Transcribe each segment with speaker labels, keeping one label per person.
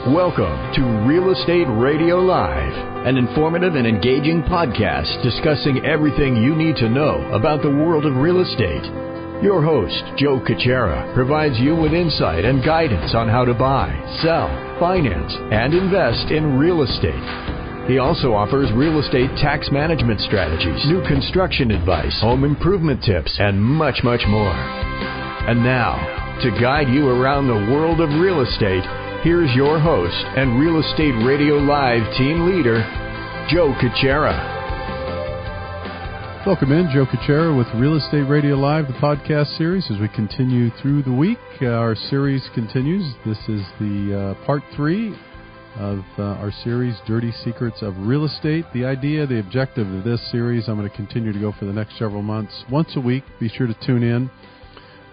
Speaker 1: Welcome to Real Estate Radio Live, an informative and engaging podcast discussing everything you need to know about the world of real estate. Your host, Joe Caccera, provides you with insight and guidance on how to buy, sell, finance, and invest in real estate. He also offers real estate tax management strategies, new construction advice, home improvement tips, and much, much more. And now, to guide you around the world of real estate, here's your host and Real Estate Radio Live team leader, Joe Caccera.
Speaker 2: Welcome in, Joe Caccera with Real Estate Radio Live, the podcast series. As we continue through the week, our series continues. This is the part 3 of our series, Dirty Secrets of Real Estate. The idea, the objective of this series, I'm going to continue to go for the next several months, once a week. Be sure to tune in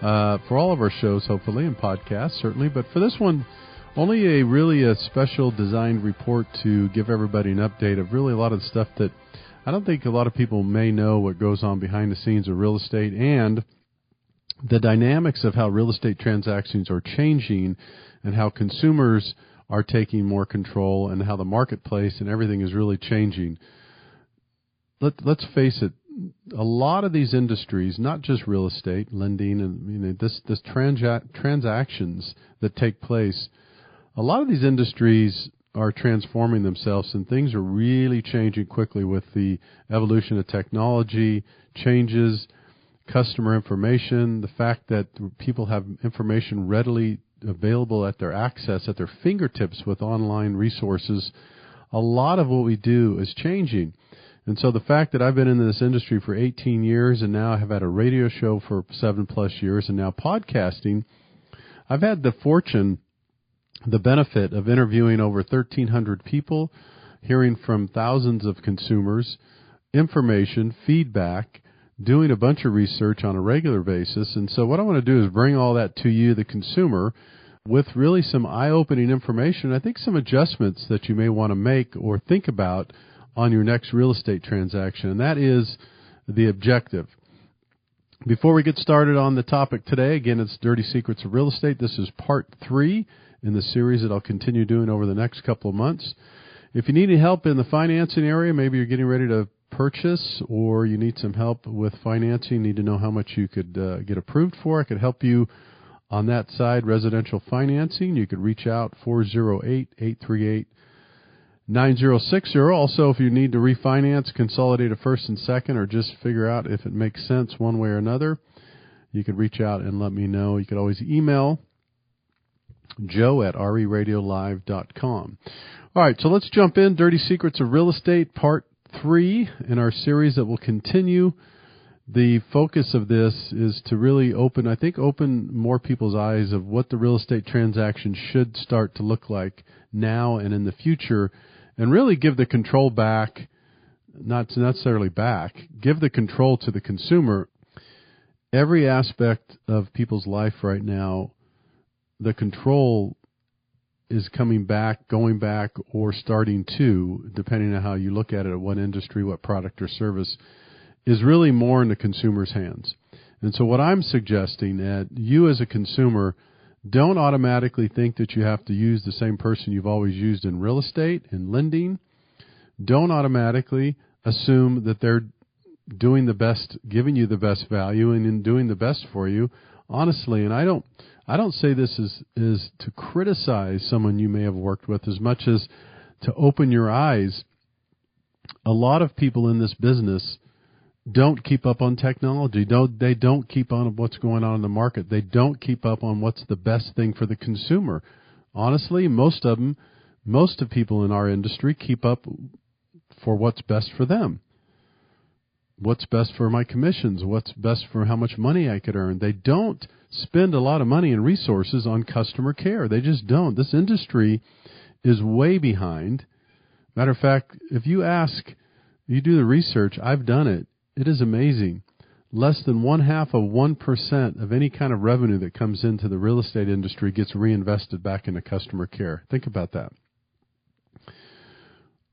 Speaker 2: for all of our shows, hopefully, and podcasts, certainly. But for this one, only a special designed report to give everybody an update of really a lot of the stuff that I don't think a lot of people may know what goes on behind the scenes of real estate and the dynamics of how real estate transactions are changing and how consumers are taking more control and how the marketplace and everything is really changing. Let's face it, a lot of these industries, not just real estate, lending, and this transactions that take place, a lot of these industries are transforming themselves, and things are really changing quickly with the evolution of technology, changes, customer information, the fact that people have information readily available at their fingertips with online resources. A lot of what we do is changing. And so the fact that I've been in this industry for 18 years and now I have had a radio show for 7+ years and now podcasting, I've had the benefit of interviewing over 1,300 people, hearing from thousands of consumers, information, feedback, doing a bunch of research on a regular basis. And so what I want to do is bring all that to you, the consumer, with really some eye-opening information, I think some adjustments that you may want to make or think about on your next real estate transaction. And that is the objective. Before we get started on the topic today, again, it's Dirty Secrets of Real Estate. This is part 3 in the series that I'll continue doing over the next couple of months. If you need any help in the financing area, maybe you're getting ready to purchase or you need some help with financing, need to know how much you could get approved for, I could help you on that side, residential financing. You could reach out 408-838-9060. Also, if you need to refinance, consolidate a first and second, or just figure out if it makes sense one way or another, you could reach out and let me know. You could always email joe@reradiolive.com. All right, so let's jump in. Dirty Secrets of Real Estate, part 3 in our series that will continue. The focus of this is to really open more people's eyes of what the real estate transaction should start to look like now and in the future, and really give the control back, not necessarily back, give the control to the consumer. Every aspect of people's life right now, the control is coming back, going back, or starting to, depending on how you look at it, what industry, what product or service, is really more in the consumer's hands. And so what I'm suggesting that you as a consumer don't automatically think that you have to use the same person you've always used in real estate and lending. Don't automatically assume that they're doing the best, giving you the best value and in doing the best for you. Honestly, and I don't say this is to criticize someone you may have worked with as much as to open your eyes. A lot of people in this business don't keep up on technology. They don't keep on what's going on in the market. They don't keep up on what's the best thing for the consumer. Honestly, most of people in our industry keep up for what's best for them. What's best for my commissions? What's best for how much money I could earn? They don't spend a lot of money and resources on customer care. They just don't. This industry is way behind. Matter of fact, if you do the research, I've done it. It is amazing. Less than 0.5% of any kind of revenue that comes into the real estate industry gets reinvested back into customer care. Think about that.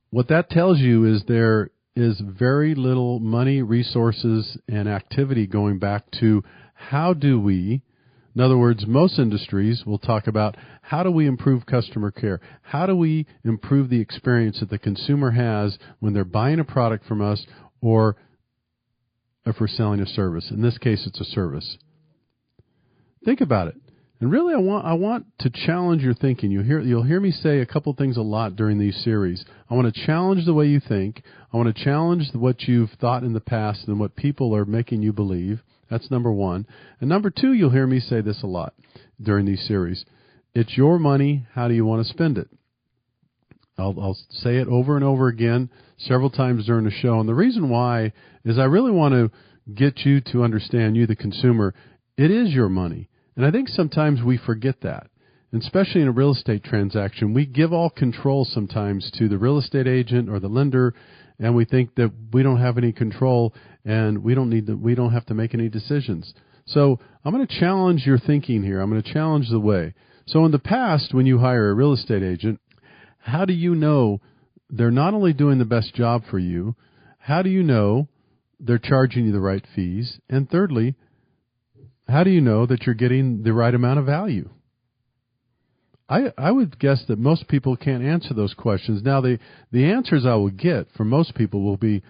Speaker 2: What that tells you is there is very little money, resources, and activity going back to how do we In other words, most industries will talk about how do we improve customer care? How do we improve the experience that the consumer has when they're buying a product from us, or if we're selling a service. In this case, it's a service. Think about it. And really, I want to challenge your thinking. You'll hear me say a couple things a lot during these series. I want to challenge the way you think. I want to challenge what you've thought in the past and what people are making you believe. That's number one. And number two, you'll hear me say this a lot during these series. It's your money. How do you want to spend it? I'll say it over and over again several times during the show. And the reason why is I really want to get you to understand, you the consumer, it is your money. And I think sometimes we forget that, and especially in a real estate transaction. We give all control sometimes to the real estate agent or the lender, and we think that we don't have any control and we don't have to make any decisions. So I'm going to challenge your thinking here. I'm going to challenge the way. So in the past, when you hire a real estate agent, how do you know they're not only doing the best job for you? How do you know they're charging you the right fees? And thirdly, how do you know that you're getting the right amount of value? I would guess that most people can't answer those questions. Now, the answers I will get from most people will be,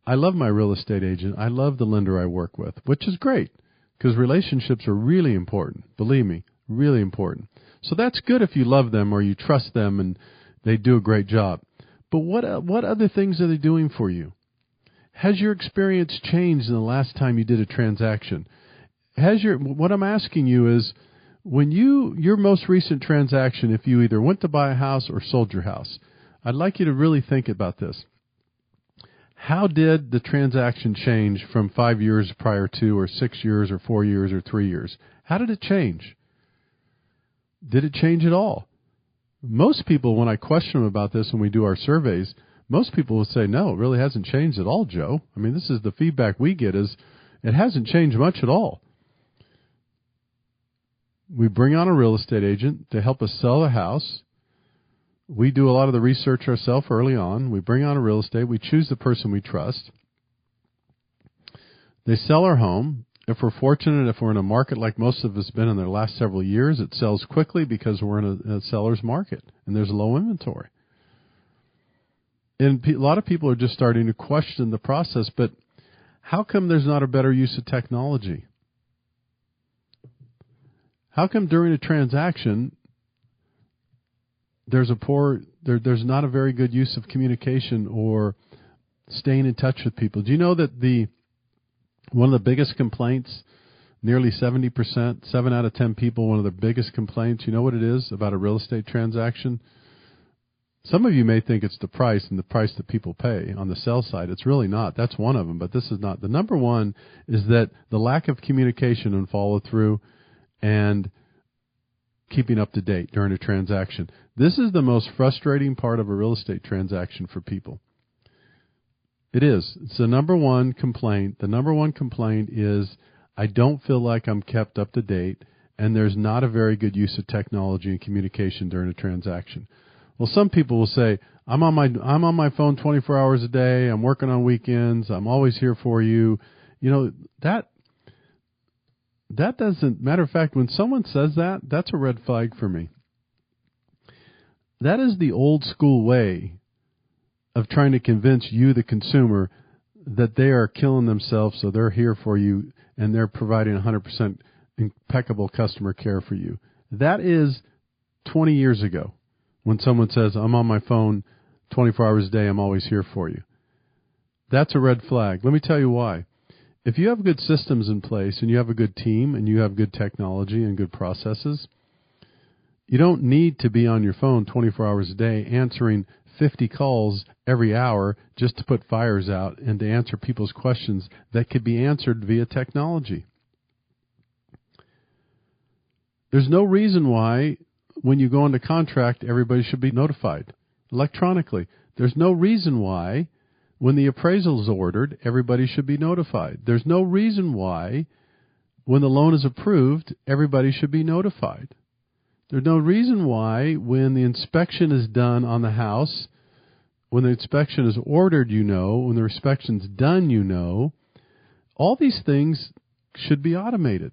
Speaker 2: I love my real estate agent. I love the lender I work with, which is great because relationships are really important. Believe me, really important. So that's good if you love them or you trust them and they do a great job. But what other things are they doing for you? Has your experience changed in the last time you did a transaction? What I'm asking you is, when your most recent transaction, if you either went to buy a house or sold your house, I'd like you to really think about this. How did the transaction change from 5 years prior to, or 6 years, or 4 years, or 3 years? How did it change? Did it change at all? Most people, when I question them about this when we do our surveys, most people will say, no, it really hasn't changed at all, Joe. I mean, this is the feedback we get is, it hasn't changed much at all. We bring on a real estate agent to help us sell a house. We do a lot of the research ourselves early on. We bring on a real estate. We choose the person we trust. They sell our home. If we're fortunate, if we're in a market like most of us have been in the last several years, it sells quickly because we're in a seller's market and there's low inventory. And a lot of people are just starting to question the process, but how come there's not a better use of technology? How come during a transaction there's not a very good use of communication or staying in touch with people? Do you know that one of the biggest complaints, nearly 70%, 7 out of 10 people, one of the biggest complaints, you know what it is about a real estate transaction? Some of you may think it's the price and the price that people pay on the sell side. It's really not. That's one of them, but this is not. The number one is that the lack of communication and follow through and keeping up to date during a transaction. This is the most frustrating part of a real estate transaction for people. It is. It's the number one complaint. The number one complaint is, I don't feel like I'm kept up to date, and there's not a very good use of technology and communication during a transaction. Well, some people will say, I'm on my phone 24 hours a day. I'm working on weekends. I'm always here for you. You know, that doesn't matter. Of fact, when someone says that, that's a red flag for me. That is the old school way of trying to convince you, the consumer, that they are killing themselves, so they're here for you and they're providing 100% impeccable customer care for you. That is 20 years ago when someone says, I'm on my phone 24 hours a day, I'm always here for you. That's a red flag. Let me tell you why. If you have good systems in place and you have a good team and you have good technology and good processes, you don't need to be on your phone 24 hours a day answering 50 calls every hour just to put fires out and to answer people's questions that could be answered via technology. There's no reason why when you go into contract, everybody should be notified electronically. There's no reason why when the appraisal is ordered, everybody should be notified. There's no reason why when the loan is approved, everybody should be notified. There's no reason why when the inspection is done on the house, when the inspection is ordered, when the inspection's done, all these things should be automated.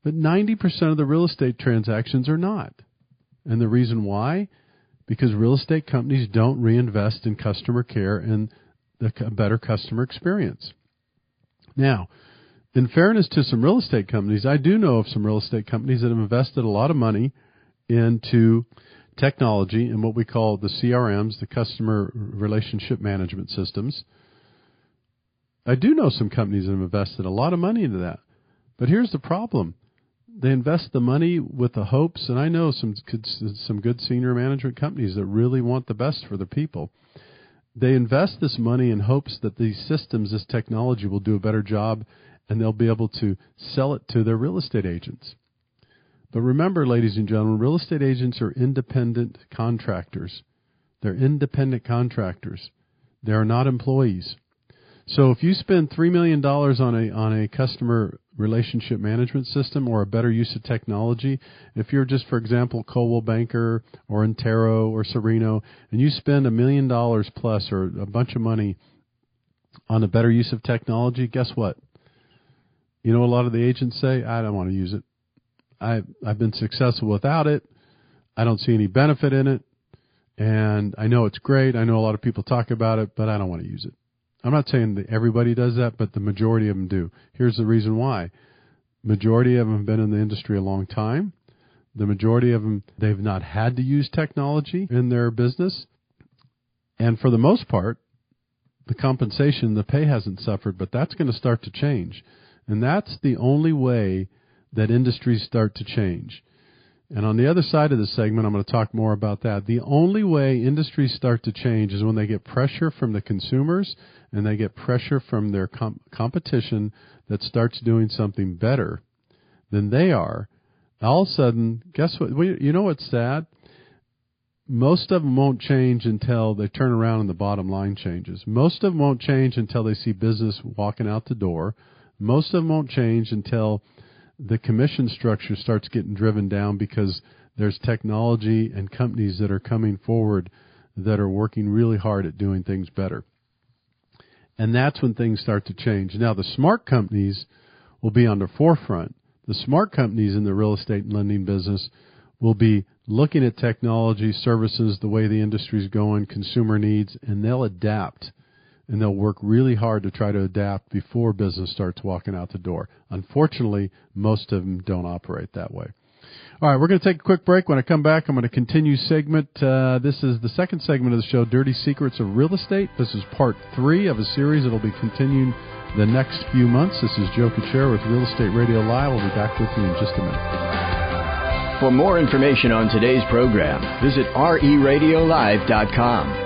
Speaker 2: But 90% of the real estate transactions are not. And the reason why? Because real estate companies don't reinvest in customer care and a better customer experience. Now, in fairness to some real estate companies, I do know of some real estate companies that have invested a lot of money into technology and what we call the CRMs, the customer relationship management systems. I do know some companies that have invested a lot of money into that. But here's the problem. They invest the money with the hopes, and I know some good senior management companies that really want the best for their people. They invest this money in hopes that these systems, this technology will do a better job, and they'll be able to sell it to their real estate agents. But remember, ladies and gentlemen, real estate agents are independent contractors. They're independent contractors. They are not employees. So if you spend $3 million on a customer relationship management system or a better use of technology, if you're just, for example, Coldwell Banker or Intero or Sereno, and you spend $1 million plus or a bunch of money on a better use of technology, guess what? You know, a lot of the agents say, I don't want to use it. I've been successful without it. I don't see any benefit in it. And I know it's great. I know a lot of people talk about it, but I don't want to use it. I'm not saying that everybody does that, but the majority of them do. Here's the reason why. Majority of them have been in the industry a long time. The majority of them, they've not had to use technology in their business. And for the most part, the compensation, the pay hasn't suffered, but that's going to start to change. And that's the only way that industries start to change. And on the other side of the segment, I'm going to talk more about that. The only way industries start to change is when they get pressure from the consumers and they get pressure from their competition that starts doing something better than they are. All of a sudden, guess what? You know what's sad? Most of them won't change until they turn around and the bottom line changes. Most of them won't change until they see business walking out the door. Most of them won't change until the commission structure starts getting driven down because there's technology and companies that are coming forward that are working really hard at doing things better. And that's when things start to change. Now, the smart companies will be on the forefront. The smart companies in the real estate and lending business will be looking at technology, services, the way the industry is going, consumer needs, and they'll adapt. And they'll work really hard to try to adapt before business starts walking out the door. Unfortunately, most of them don't operate that way. All right, we're going to take a quick break. When I come back, I'm going to continue segment. This is the second segment of the show, Dirty Secrets of Real Estate. This is part 3 of a series that will be continuing the next few months. This is Joe Kuchera with Real Estate Radio Live. We'll be back with you in just a minute.
Speaker 1: For more information on today's program, visit reradiolive.com.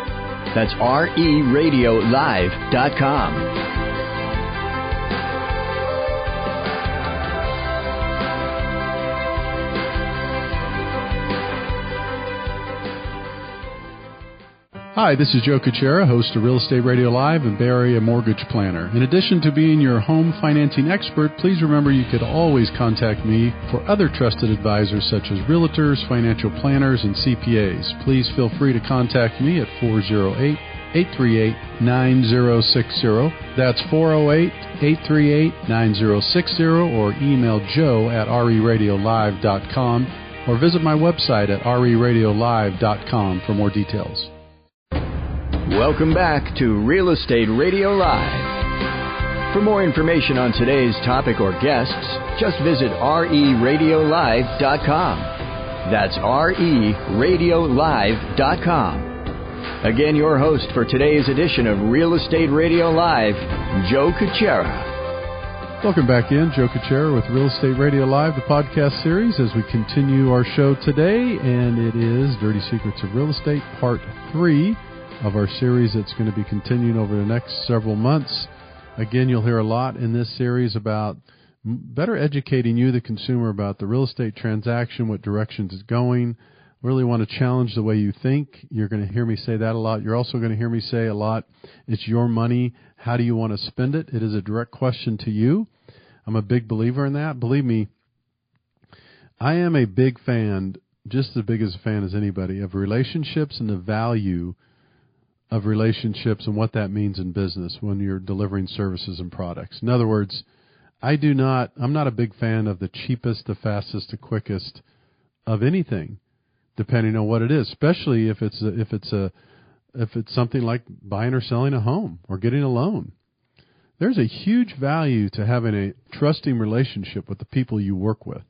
Speaker 1: That's reradiolive.com.
Speaker 2: Hi, this is Joe Kuchera, host of Real Estate Radio Live and Bay Area Mortgage Planner. In addition to being your home financing expert, please remember you could always contact me for other trusted advisors such as realtors, financial planners, and CPAs. Please feel free to contact me at 408-838-9060. That's 408-838-9060, or email joe@reradiolive.com, or visit my website at reradiolive.com for more details.
Speaker 1: Welcome back to Real Estate Radio Live. For more information on today's topic or guests, just visit reradiolive.com. That's reradiolive.com. Again, your host for today's edition of Real Estate Radio Live, Joe Kuchera.
Speaker 2: Welcome back in, Joe Kuchera with Real Estate Radio Live, the podcast series, as we continue our show today, and it is Dirty Secrets of Real Estate, Part 3 of our series that's going to be continuing over the next several months. Again, you'll hear a lot in this series about better educating you, the consumer, about the real estate transaction, what directions it's going. Really want to challenge the way you think. You're going to hear me say that a lot. You're also going to hear me say a lot, it's your money. How do you want to spend it? It is a direct question to you. I'm a big believer in that. Believe me, I am a big fan, just as big as a fan as anybody, of relationships and the value of relationships and what that means in business when you're delivering services and products. In other words, I'm not a big fan of the cheapest, the fastest, the quickest of anything, depending on what it is, especially if it's something like buying or selling a home or getting a loan. There's a huge value to having a trusting relationship with the people you work with.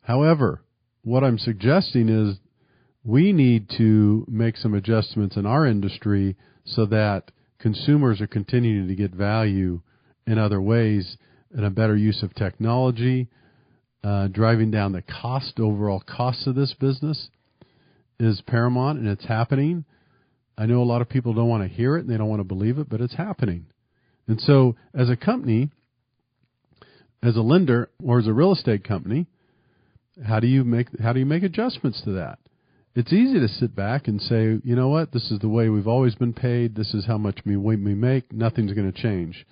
Speaker 2: However, what I'm suggesting is we need to make some adjustments in our industry so that consumers are continuing to get value in other ways and a better use of technology, driving down the overall cost of this business is paramount, and it's happening. I know a lot of people don't want to hear it and they don't want to believe it, but it's happening. And so as a company, as a lender or as a real estate company, how do you make adjustments to that? It's easy to sit back and say, you know what, this is the way we've always been paid. This is how much we make. Nothing's going to change.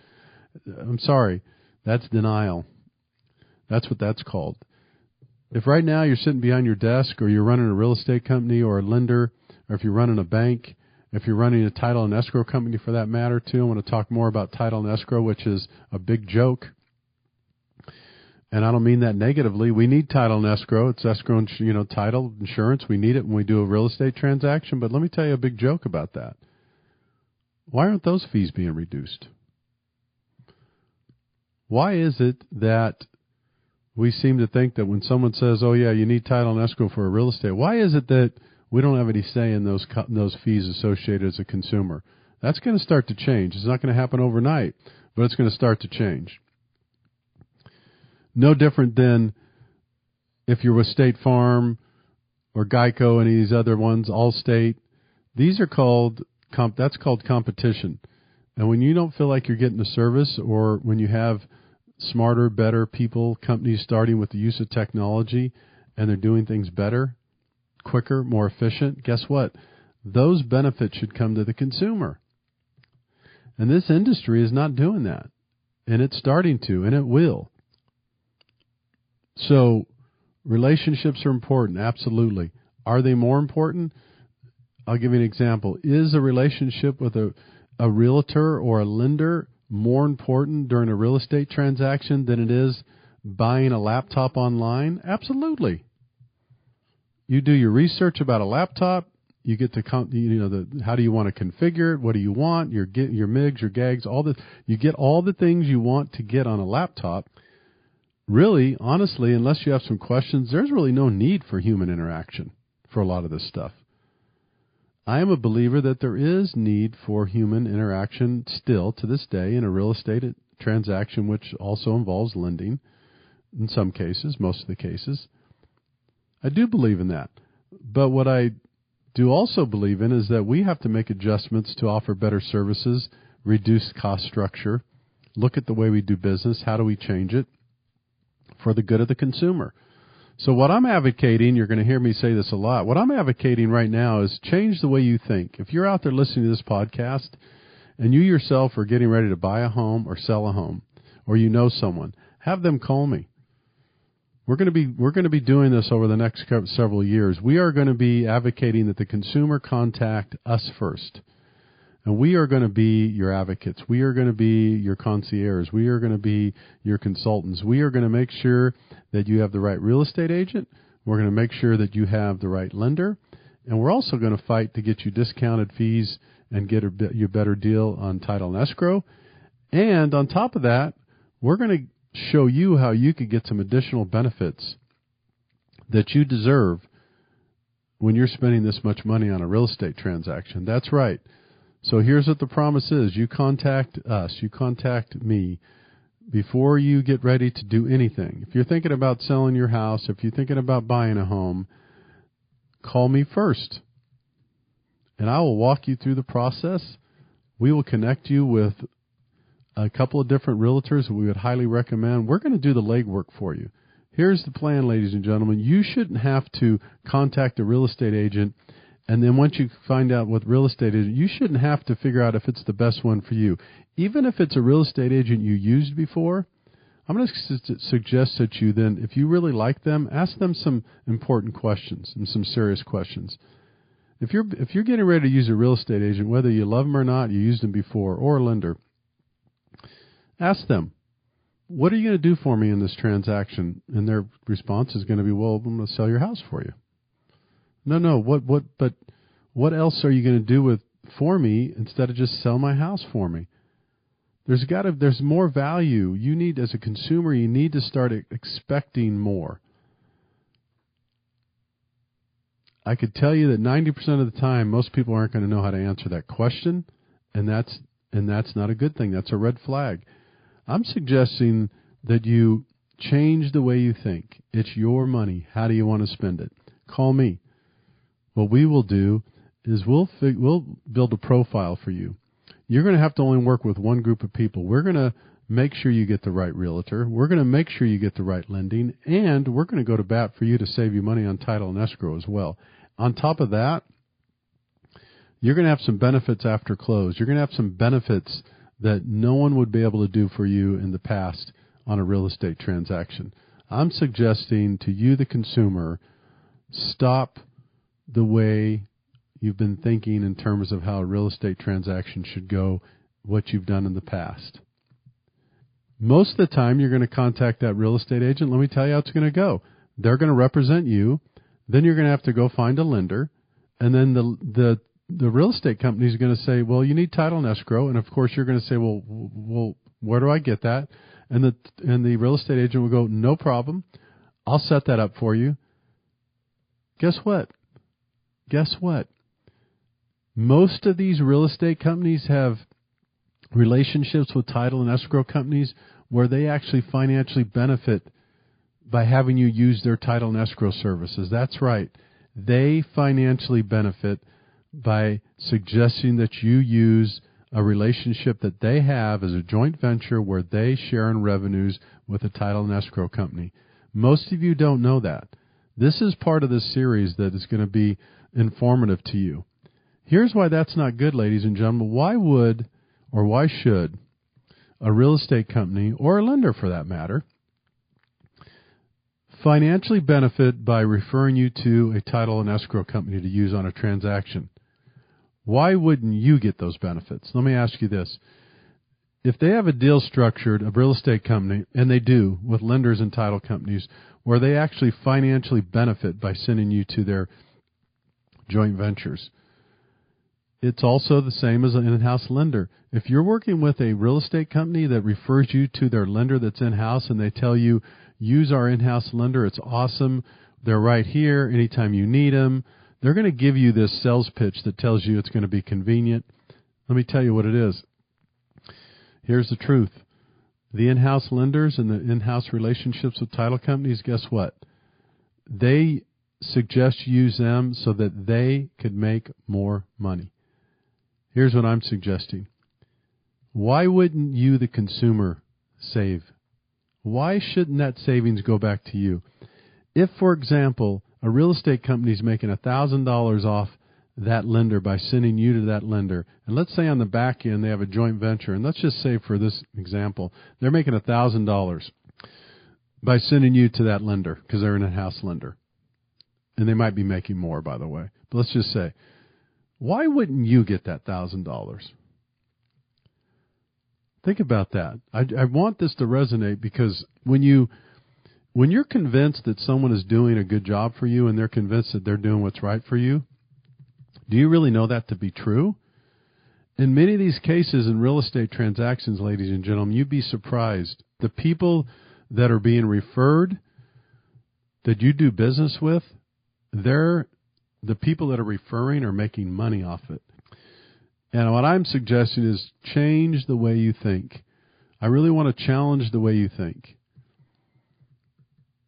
Speaker 2: I'm sorry. That's denial. That's what that's called. If right now you're sitting behind your desk or you're running a real estate company or a lender, or if you're running a bank, if you're running a title and escrow company for that matter too, I want to talk more about title and escrow, which is a big joke. And I don't mean that negatively. We need title and escrow. It's escrow, title, insurance. We need it when we do a real estate transaction. But let me tell you a big joke about that. Why aren't those fees being reduced? Why is it that we seem to think that when someone says, oh, yeah, you need title and escrow for a real estate, why is it that we don't have any say in those fees associated as a consumer? That's going to start to change. It's not going to happen overnight, but it's going to start to change. No different than if you're with State Farm or Geico, any of these other ones, Allstate. These are that's called competition. And when you don't feel like you're getting the service, or when you have smarter, better people, companies starting with the use of technology, and they're doing things better, quicker, more efficient, guess what? Those benefits should come to the consumer. And this industry is not doing that. And it's starting to, and it will. So relationships are important, absolutely. Are they more important? I'll give you an example. Is a relationship with a realtor or a lender more important during a real estate transaction than it is buying a laptop online? Absolutely. You do your research about a laptop. You get to how do you want to configure it? What do you want? Your MIGs, your GAGs, all the you get all the things you want to get on a laptop. Really, honestly, unless you have some questions, there's really no need for human interaction for a lot of this stuff. I am a believer that there is need for human interaction still to this day in a real estate transaction, which also involves lending in some cases, most of the cases. I do believe in that. But what I do also believe in is that we have to make adjustments to offer better services, reduce cost structure, look at the way we do business, how do we change it for the good of the consumer. So what I'm advocating, you're going to hear me say this a lot, what I'm advocating right now is change the way you think. If you're out there listening to this podcast and you yourself are getting ready to buy a home or sell a home, or you know someone, have them call me. We're going to be doing this over the next several years. We are going to be advocating that the consumer contact us first. And we are going to be your advocates. We are going to be your concierge. We are going to be your consultants. We are going to make sure that you have the right real estate agent. We're going to make sure that you have the right lender. And we're also going to fight to get you discounted fees and get you a better deal on title and escrow. And on top of that, we're going to show you how you could get some additional benefits that you deserve when you're spending this much money on a real estate transaction. That's right. So here's what the promise is. You contact us. You contact me before you get ready to do anything. If you're thinking about selling your house, if you're thinking about buying a home, call me first. And I will walk you through the process. We will connect you with a couple of different realtors that we would highly recommend. We're going to do the legwork for you. Here's the plan, ladies and gentlemen. You shouldn't have to contact a real estate agent. And then once you find out what real estate is, you shouldn't have to figure out if it's the best one for you. Even if it's a real estate agent you used before, I'm going to suggest that you then, if you really like them, ask them some important questions and some serious questions. If you're getting ready to use a real estate agent, whether you love them or not, you used them before, or a lender, Ask them, what are you going to do for me in this transaction? And their response is going to be, well, I'm going to sell your house for you. No, but what else are you going to do for me instead of just sell my house for me? There's more value. You need, as a consumer, you need to start expecting more. I could tell you that 90% of the time, most people aren't going to know how to answer that question, and that's not a good thing. That's a red flag. I'm suggesting that you change the way you think. It's your money. How do you want to spend it? Call me. What we will do is we'll build a profile for you. You're going to have to only work with one group of people. We're going to make sure you get the right realtor. We're going to make sure you get the right lending, and we're going to go to bat for you to save you money on title and escrow as well. On top of that, you're going to have some benefits after close. You're going to have some benefits that no one would be able to do for you in the past on a real estate transaction. I'm suggesting to you, the consumer, stop the way you've been thinking in terms of how a real estate transaction should go, what you've done in the past. Most of the time, you're going to contact that real estate agent. Let me tell you how it's going to go. They're going to represent you. Then you're going to have to go find a lender. And then the real estate company is going to say, well, you need title and escrow. And, of course, you're going to say, well, where do I get that? And the real estate agent will go, no problem. I'll set that up for you. Guess what? Most of these real estate companies have relationships with title and escrow companies where they actually financially benefit by having you use their title and escrow services. That's right. They financially benefit by suggesting that you use a relationship that they have as a joint venture where they share in revenues with a title and escrow company. Most of you don't know that. This is part of this series that is going to be informative to you. Here's why that's not good, ladies and gentlemen. Why would or why should a real estate company, or a lender for that matter, financially benefit by referring you to a title and escrow company to use on a transaction? Why wouldn't you get those benefits? Let me ask you this. If they have a deal structured, a real estate company, and they do, with lenders and title companies, where they actually financially benefit by sending you to their joint ventures, it's also the same as an in-house lender. If you're working with a real estate company that refers you to their lender that's in-house and they tell you, use our in-house lender, it's awesome, they're right here anytime you need them, they're going to give you this sales pitch that tells you it's going to be convenient. Let me tell you what it is. Here's the truth. The in-house lenders and the in-house relationships with title companies, guess what? They suggest you use them so that they could make more money. Here's what I'm suggesting. Why wouldn't you, the consumer, save? Why shouldn't that savings go back to you? If, for example, a real estate company is making $1,000 off that lender by sending you to that lender, and let's say on the back end they have a joint venture, and let's just say for this example, they're making $1,000 by sending you to that lender because they're an in-house lender. And they might be making more, by the way. But let's just say, why wouldn't you get that $1,000? Think about that. I want this to resonate because when you're convinced that someone is doing a good job for you and they're convinced that they're doing what's right for you, do you really know that to be true? In many of these cases in real estate transactions, ladies and gentlemen, you'd be surprised. The people that are being referred, that you do business with, the people that are referring are making money off it. And what I'm suggesting is change the way you think. I really want to challenge the way you think.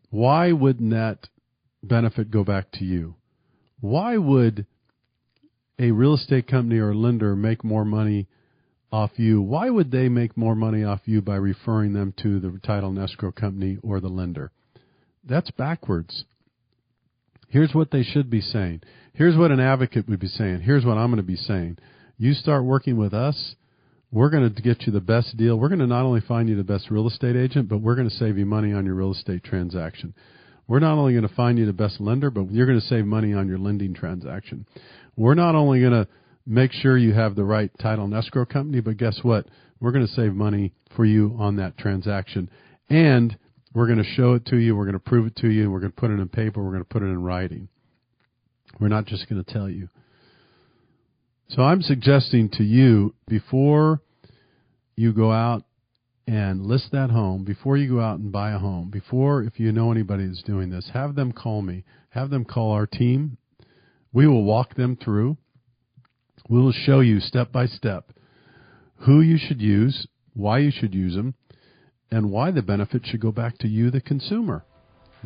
Speaker 2: Why wouldn't that benefit go back to you? Why would a real estate company or a lender make more money off you? Why would they make more money off you by referring them to the title and escrow company or the lender? That's backwards. Here's what they should be saying. Here's what an advocate would be saying. Here's what I'm going to be saying. You start working with us, we're going to get you the best deal. We're going to not only find you the best real estate agent, but we're going to save you money on your real estate transaction. We're not only going to find you the best lender, but you're going to save money on your lending transaction. We're not only going to make sure you have the right title and escrow company. But guess what? We're going to save money for you on that transaction. And we're going to show it to you. We're going to prove it to you. We're going to put it in paper. We're going to put it in writing. We're not just going to tell you. So I'm suggesting to you, before you go out and list that home, before you go out and buy a home, before, if you know anybody that's doing this, have them call me. Have them call our team. We will walk them through. We will show you step by step who you should use, why you should use them, and why the benefit should go back to you, the consumer.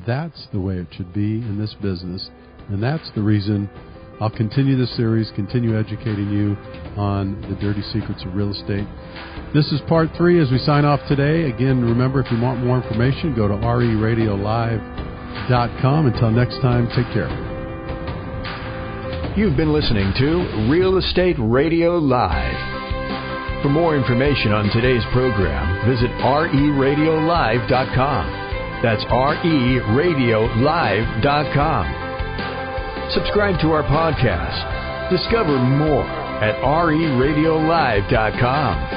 Speaker 2: That's the way it should be in this business, and that's the reason I'll continue this series, continue educating you on the dirty secrets of real estate. This is part 3 as we sign off today. Again, remember, if you want more information, go to reradiolive.com. Until next time, take care.
Speaker 1: You've been listening to Real Estate Radio Live. For more information on today's program, visit reradiolive.com. That's reradiolive.com. Subscribe to our podcast. Discover more at reradiolive.com.